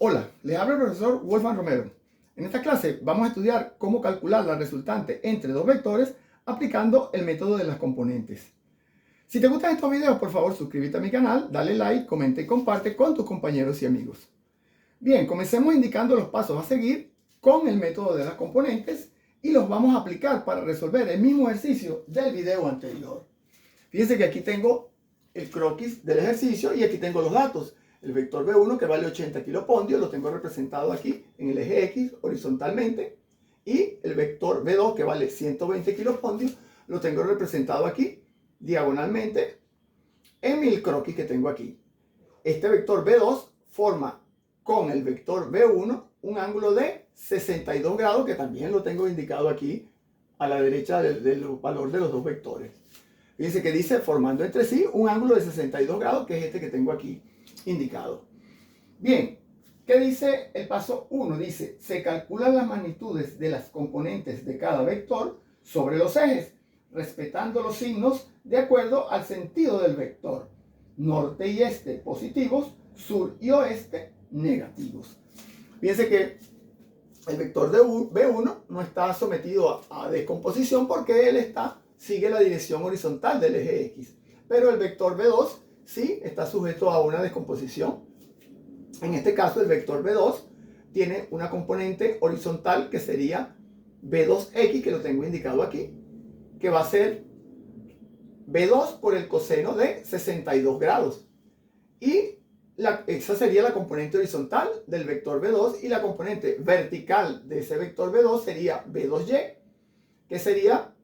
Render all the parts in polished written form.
Hola, les habla el profesor Wolfgang Romero. En esta clase vamos a estudiar cómo calcular la resultante entre dos vectores aplicando el método de las componentes. Si te gustan estos videos, por favor suscríbete a mi canal, dale like, comenta y comparte con tus compañeros y amigos. Bien, comencemos indicando los pasos a seguir con el método de las componentes y los vamos a aplicar para resolver el mismo ejercicio del video anterior. Fíjense que aquí tengo el croquis del ejercicio y aquí tengo los datos. El vector B1 que vale 80 kilopondios lo tengo representado aquí en el eje X horizontalmente, y el vector B2 que vale 120 kilopondios lo tengo representado aquí diagonalmente en mi croquis que tengo aquí. Este vector B2 forma con el vector B1 un ángulo de 62 grados que también lo tengo indicado aquí a la derecha del valor de los dos vectores. Fíjense que dice formando entre sí un ángulo de 62 grados, que es este que tengo aquí indicado. Bien, ¿qué dice el paso 1? Dice, se calculan las magnitudes de las componentes de cada vector sobre los ejes, respetando los signos de acuerdo al sentido del vector. Norte y este positivos, sur y oeste negativos. Fíjense que el vector de B1 no está sometido a descomposición porque él sigue la dirección horizontal del eje X. Pero el vector B2 sí está sujeto a una descomposición. En este caso, el vector B2 tiene una componente horizontal que sería B2X, que lo tengo indicado aquí, que va a ser B2 por el coseno de 62 grados. Y esa sería la componente horizontal del vector B2, y la componente vertical de ese vector B2 sería B2Y, que sería,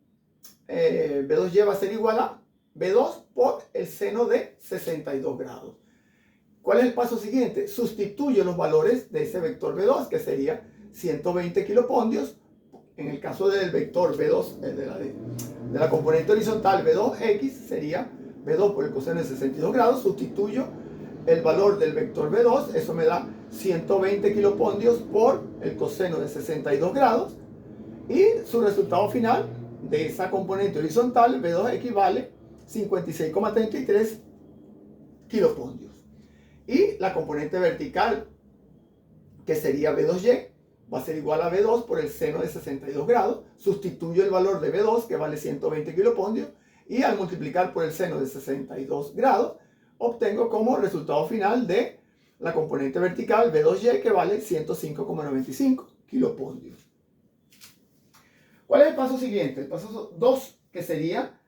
B2Y va a ser igual a B2 por el seno de 62 grados. ¿Cuál es el paso siguiente? Sustituyo los valores de ese vector B2, que sería 120 kilopondios. En el caso del vector B2, de la componente horizontal B2X, sería B2 por el coseno de 62 grados. Sustituyo el valor del vector B2, eso me da 120 kilopondios por el coseno de 62 grados. Y su resultado final de esa componente horizontal, B2X, vale 56,33 kilopondios. Y la componente vertical, que sería B2Y, va a ser igual a B2 por el seno de 62 grados. Sustituyo el valor de B2, que vale 120 kilopondios, y al multiplicar por el seno de 62 grados, obtengo como resultado final de la componente vertical B2Y, que vale 105,95 kilopondios. ¿Cuál es el paso siguiente? El paso 2, que sería,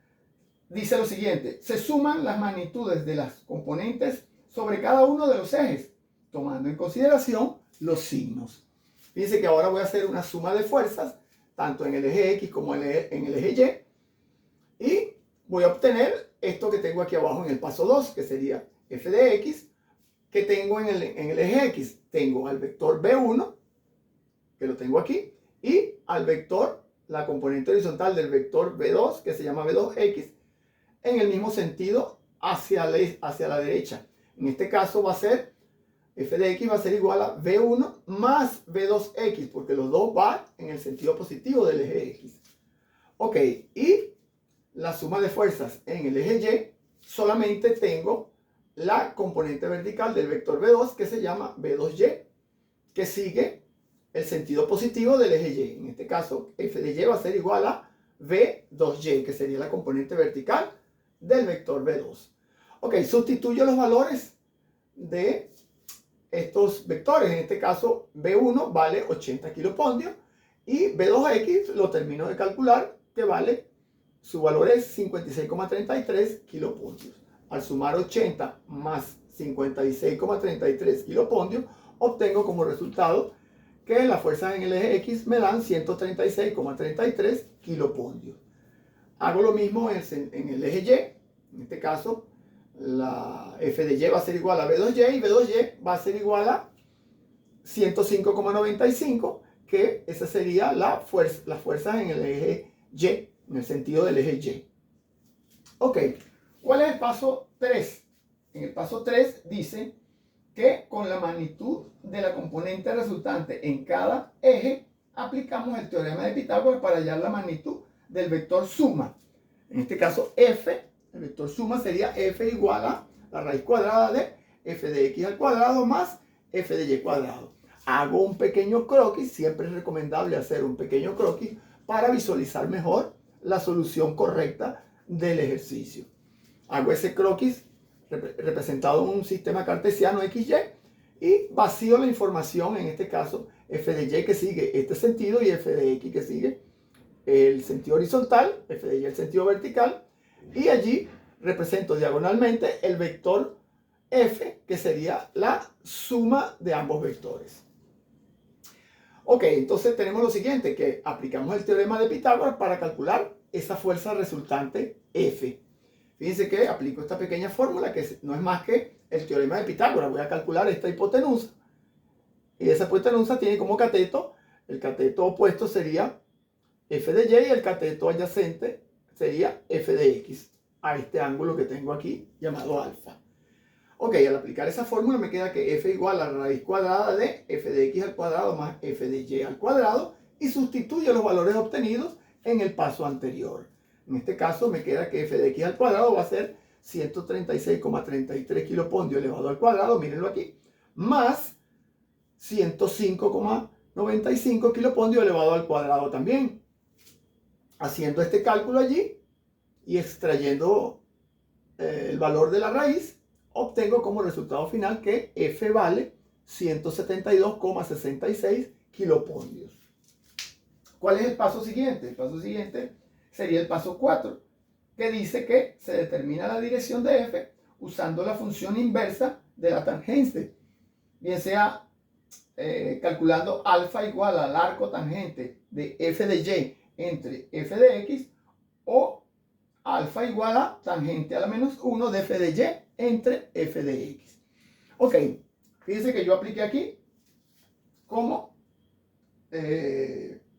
dice lo siguiente: se suman las magnitudes de las componentes sobre cada uno de los ejes, tomando en consideración los signos. Fíjense que ahora voy a hacer una suma de fuerzas, tanto en el eje X como en el eje Y, y voy a obtener esto que tengo aquí abajo en el paso 2, que sería f de x, que tengo en el eje X. Tengo al vector B1, que lo tengo aquí, y al vector, la componente horizontal del vector B2, que se llama B2X, en el mismo sentido hacia la derecha. En este caso va a ser, f de x va a ser igual a B1 más B2X, porque los dos van en el sentido positivo del eje X. Ok, y la suma de fuerzas en el eje Y, solamente tengo la componente vertical del vector B2, que se llama B2Y, que sigue el sentido positivo del eje Y. En este caso, f de y va a ser igual a B2Y, que sería la componente vertical del vector B2. Ok, sustituyo los valores de estos vectores. En este caso, B1 vale 80 kilopondios y B2X lo termino de calcular, que vale, su valor es 56,33 kilopondios. Al sumar 80 más 56,33 kilopondios, obtengo como resultado que las fuerzas en el eje X me dan 136,33 kilopondios. Hago lo mismo en el eje Y. En este caso, la f de y va a ser igual a B2Y, y B2Y va a ser igual a 105,95, que esa sería las fuerzas en el eje Y, en el sentido del eje Y. Ok, ¿cuál es el paso 3? En el paso 3 dice que con la magnitud de la componente resultante en cada eje, aplicamos el teorema de Pitágoras para hallar la magnitud del vector suma. En este caso, f, el vector suma sería f igual a la raíz cuadrada de f de x al cuadrado más f de y cuadrado. Hago un pequeño croquis, siempre es recomendable hacer un pequeño croquis para visualizar mejor la solución correcta del ejercicio. Hago ese croquis representado en un sistema cartesiano XY y vacío la información, en este caso f de y que sigue este sentido y f de x que sigue el sentido horizontal, f de y el sentido vertical, y allí represento diagonalmente el vector f, que sería la suma de ambos vectores. Ok, entonces tenemos lo siguiente, que aplicamos el teorema de Pitágoras para calcular esa fuerza resultante F. Fíjense que aplico esta pequeña fórmula que no es más que el teorema de Pitágoras. Voy a calcular esta hipotenusa. Y esa hipotenusa tiene como cateto, el cateto opuesto sería f de y y el cateto adyacente sería f de x a este ángulo que tengo aquí llamado alfa. Ok, al aplicar esa fórmula me queda que f igual a la raíz cuadrada de f de x al cuadrado más f de y al cuadrado y sustituyo los valores obtenidos en el paso anterior. En este caso me queda que f de x al cuadrado va a ser 136,33 kilopondio elevado al cuadrado, mírenlo aquí, más 105,95 kilopondio elevado al cuadrado también. Haciendo este cálculo allí y extrayendo el valor de la raíz, obtengo como resultado final que F vale 172,66 kilopondios. ¿Cuál es el paso siguiente? El paso siguiente sería el paso 4, que dice que se determina la dirección de F usando la función inversa de la tangente, bien sea calculando alfa igual al arco tangente de F de Y entre F de X o alfa igual a tangente a la menos 1 de f de y entre f de x. Ok, fíjense que yo apliqué aquí como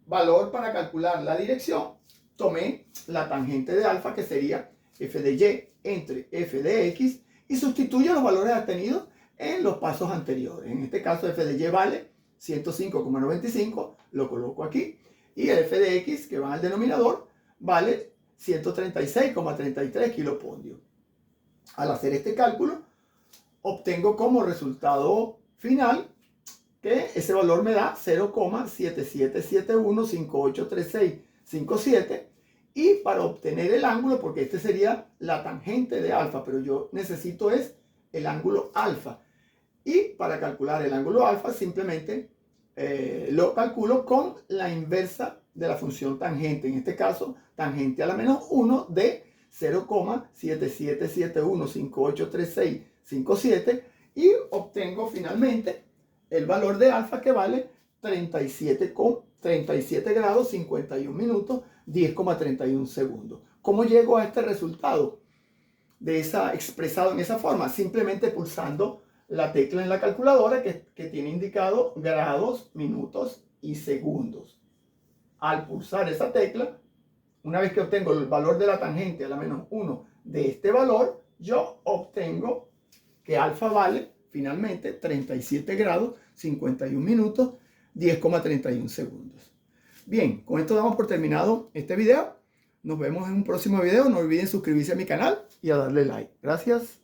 valor para calcular la dirección. Tomé la tangente de alfa, que sería f de y entre f de x, y sustituyo los valores obtenidos en los pasos anteriores. En este caso f de y vale 105,95, lo coloco aquí, y el f de x, que va al denominador, vale 136,33 kilopondios. Al hacer este cálculo, obtengo como resultado final que ese valor me da 0,7771583657, y para obtener el ángulo, porque este sería la tangente de alfa, pero yo necesito es el ángulo alfa, y para calcular el ángulo alfa simplemente lo calculo con la inversa de la función tangente, en este caso tangente a la menos 1 de 0,7771583657, y obtengo finalmente el valor de alfa, que vale 37 grados 51 minutos 10,31 segundos. ¿Cómo llego a este resultado expresado en esa forma? Simplemente pulsando la tecla en la calculadora que tiene indicado grados, minutos y segundos. Al pulsar esa tecla, una vez que obtengo el valor de la tangente a la menos 1 de este valor, yo obtengo que alfa vale finalmente 37 grados 51 minutos 10,31 segundos. Bien, con esto damos por terminado este video. Nos vemos en un próximo video. No olviden suscribirse a mi canal y a darle like. Gracias.